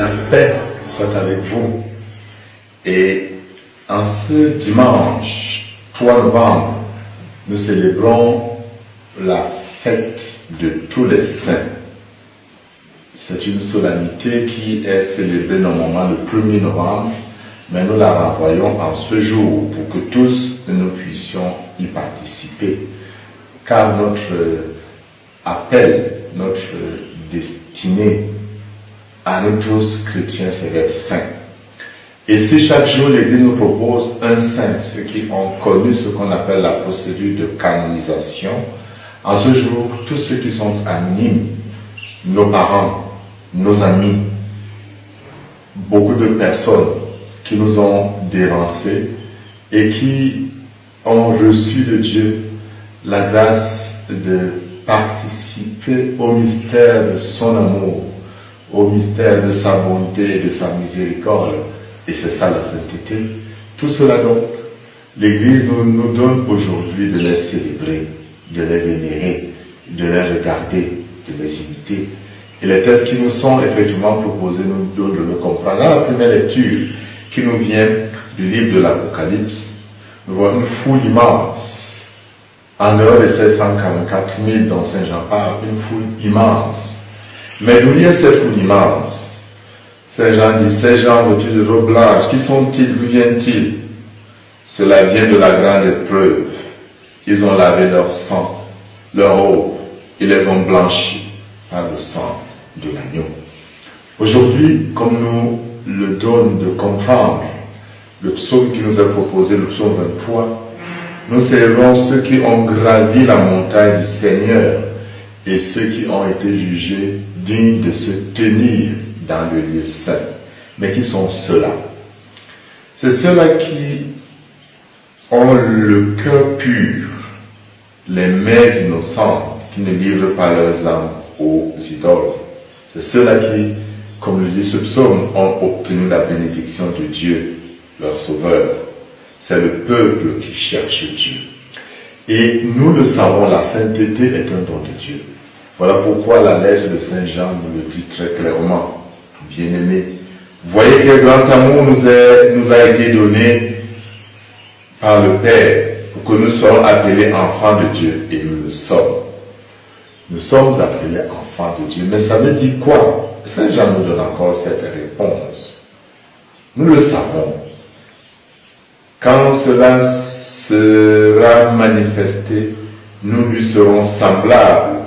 La paix soit avec vous. Et en ce dimanche 3 novembre, nous célébrons la fête de tous les saints. C'est une solennité qui est célébrée normalement le 1er novembre, mais nous la renvoyons en ce jour pour que tous nous puissions y participer. Car notre appel, notre destinée à nous tous chrétiens, c'est d'être saints. Et si chaque jour l'Église nous propose un saint, ceux qui ont connu ce qu'on appelle la procédure de canonisation, en ce jour, tous ceux qui sont anonymes, nos parents, nos amis, beaucoup de personnes qui nous ont dévancés et qui ont reçu de Dieu la grâce de participer au mystère de son amour, au mystère de sa bonté et de sa miséricorde. Et c'est ça la sainteté. Tout cela donc, l'Église nous donne aujourd'hui de les célébrer, de les vénérer, de les regarder, de les imiter. Et les textes qui nous sont effectivement proposés nous donnent de le comprendre. Dans la première lecture qui nous vient du livre de l'Apocalypse, nous voyons une foule immense. En dehors des 744 000 dont Saint Jean parle, une foule immense. Mais d'où vient cette foule immense? Saint Jean dit, ces gens vêtus de robes blanches, qui sont-ils? D'où viennent-ils? Cela vient de la grande épreuve. Ils ont lavé leur sang, leur robes, et les ont blanchis par le sang de l'agneau. Aujourd'hui, comme nous le donne de comprendre le psaume qui nous est proposé, le psaume 23, nous célébrons ceux qui ont gravi la montagne du Seigneur et ceux qui ont été jugés dignes de se tenir dans le lieu saint. Mais qui sont ceux-là? C'est ceux-là qui ont le cœur pur, les mains innocentes, qui ne livrent pas leurs âmes aux idoles. C'est ceux-là qui, comme le dit ce psaume, ont obtenu la bénédiction de Dieu, leur Sauveur. C'est le peuple qui cherche Dieu. Et nous le savons, la sainteté est un don de Dieu. Voilà pourquoi la lettre de Saint Jean nous le dit très clairement. Bien-aimés, voyez quel grand amour nous a été donné par le Père pour que nous soyons appelés enfants de Dieu. Et nous le sommes. Nous sommes appelés enfants de Dieu. Mais ça veut dire quoi? Saint Jean nous donne encore cette réponse. Nous le savons. Quand cela sera manifesté, nous lui serons semblables,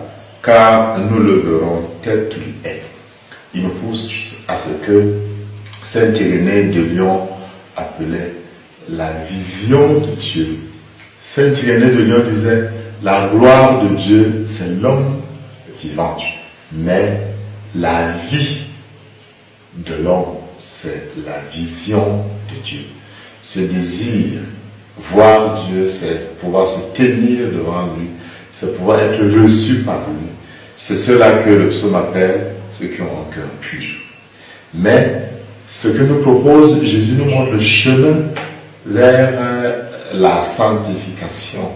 car nous le verrons tel qu'il est. Il nous pousse à ce que Saint Irénée de Lyon appelait la vision de Dieu. Saint Irénée de Lyon disait, la gloire de Dieu, c'est l'homme vivant, mais la vie de l'homme, c'est la vision de Dieu. Ce désir, voir Dieu, c'est pouvoir se tenir devant lui, c'est pouvoir être reçu par lui. C'est cela que le psaume appelle ceux qui ont un cœur pur. Mais ce que nous propose Jésus nous montre le chemin vers la sanctification.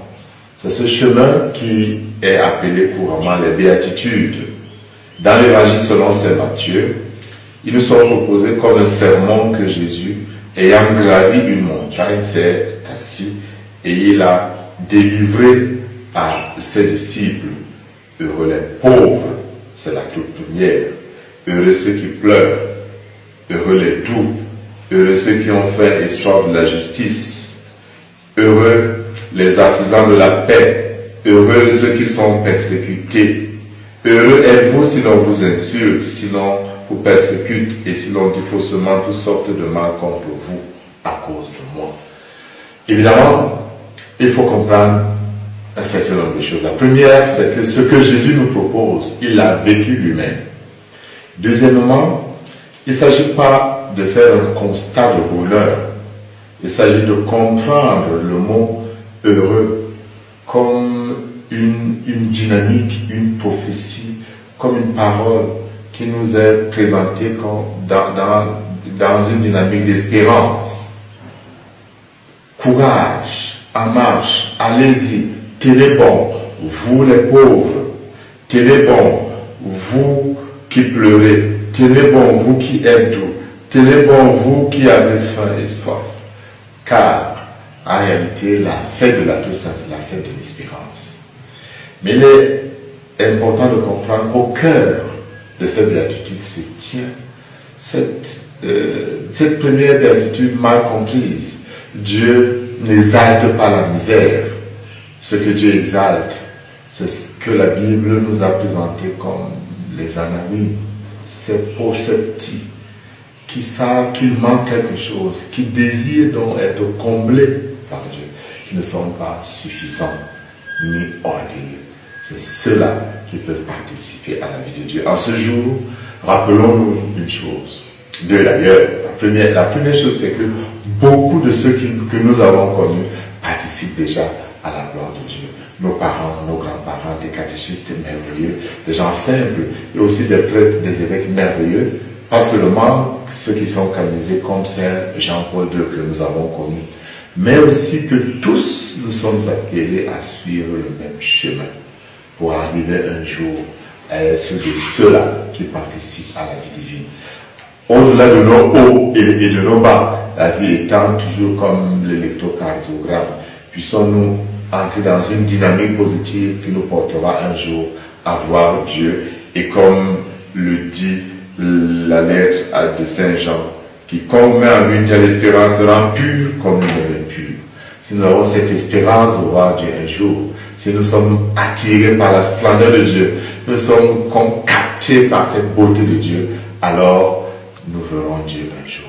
C'est ce chemin qui est appelé couramment les béatitudes. Dans l'évangile selon saint Matthieu, ils nous sont proposés comme un sermon que Jésus, ayant gravi une montagne, s'est assis et il a délivré à ses disciples. Heureux les pauvres, c'est la toute première. Heureux ceux qui pleurent, heureux les doux, heureux ceux qui ont faim et soif de la justice, heureux les artisans de la paix, heureux ceux qui sont persécutés, heureux êtes-vous si l'on vous insulte, si l'on vous persécute et si l'on dit faussement toutes sortes de mal contre vous à cause de moi. Évidemment, il faut comprendre un certain nombre de choses. La première, c'est que ce que Jésus nous propose, il l'a vécu lui-même. Deuxièmement, il ne s'agit pas de faire un constat de bonheur. Il s'agit de comprendre le mot heureux comme une dynamique, une prophétie, comme une parole qui nous est présentée dans une dynamique d'espérance. Courage, en marche, allez-y, tenez bon, vous les pauvres, tenez bon, vous qui pleurez, tenez bon vous qui êtes doux, tenez bon vous qui avez faim et soif, car en réalité la fête de la Toussaint, c'est la fête de l'espérance. Mais il est important de comprendre qu'au cœur de cette béatitude se tient cette première béatitude mal comprise. Dieu n'exalte pas la misère. Ce que Dieu exalte, c'est ce que la Bible nous a présenté comme les anaïs, ces pauvres, ces petits, qui savent qu'il manque quelque chose, qui désirent donc être comblés par Dieu, qui ne sont pas suffisants ni orgueilleux. C'est ceux-là qui peuvent participer à la vie de Dieu. En ce jour, rappelons-nous une chose. Deux d'ailleurs. La première chose, c'est que beaucoup de ceux que nous avons connus participent déjà à la gloire de Dieu. Nos parents, nos grands-parents, des catéchistes merveilleux, des gens simples, et aussi des prêtres, des évêques merveilleux, pas seulement ceux qui sont canonisés comme Saint Jean-Paul II que nous avons connus, mais aussi que tous nous sommes appelés à suivre le même chemin pour arriver un jour à être de ceux-là qui participent à la vie divine. Au-delà de nos hauts et de nos bas, la vie étant toujours comme l'électrocardiogramme, puissons-nous entrer dans une dynamique positive qui nous portera un jour à voir Dieu. Et comme le dit la lettre de Saint Jean, quiconque met en lui l'espérance sera pur comme il est pur. Si nous avons cette espérance de voir Dieu un jour, si nous sommes attirés par la splendeur de Dieu, nous sommes captés par cette beauté de Dieu, alors nous verrons Dieu un jour.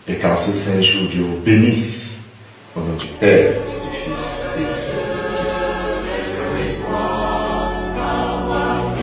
Et qu'en ce saint jour, Dieu vous bénisse au nom du Père, du Fils et du Saint-Esprit.